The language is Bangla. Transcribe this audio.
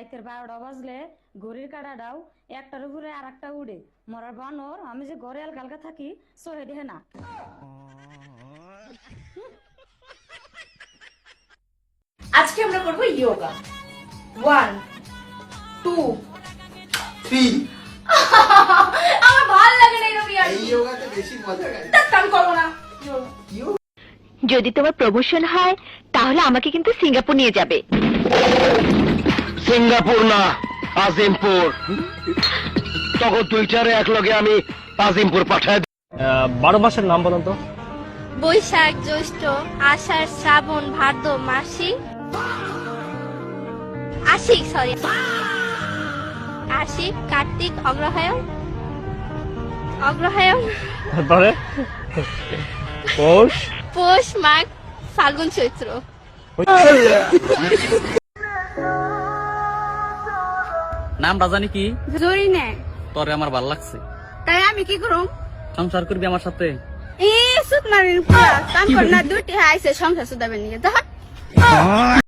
রাইতের 12টা বাজলে ঘড়ির কাঁটাটাও একটার উপরে আর একটা উড়ে মরার বানর আমি যে ঘরে আলগা থাকি সহে দেহে না। আজকে আমরা করব যোগা 1 2 3 আমার ভালো লাগে না এরকম এই যোগাতে বেশি মজা লাগে। কাম করব না। যদি তোমার প্রমোশন হয় তাহলে আমাকে কিন্তু সিঙ্গাপুর নিয়ে যাবে। সিঙ্গাপুর না, আজিমপুর। তখন টুইটারে একলগে আমি আজিমপুর পাঠায়। 12 মাসের নাম বলুন তো। বৈশাখ, জ্যৈষ্ঠ, আষাঢ়, শ্রাবণ, ভাদ্র, আশ্বিক, কার্তিক, অগ্রহায়ণ, তারপরে পৌষ, পৌষ, মাঘ, ফাল্গুন, চৈত্র। নামটা জানি কি? জরি নে তোরে আমার ভাল লাগছে। তাই আমি কি করুম? সংসার করবি আমার সাথে? সুত মারিন পুরা কাম কর না, দুটি হাইছে সংসার সুদাবেন নিয়ে।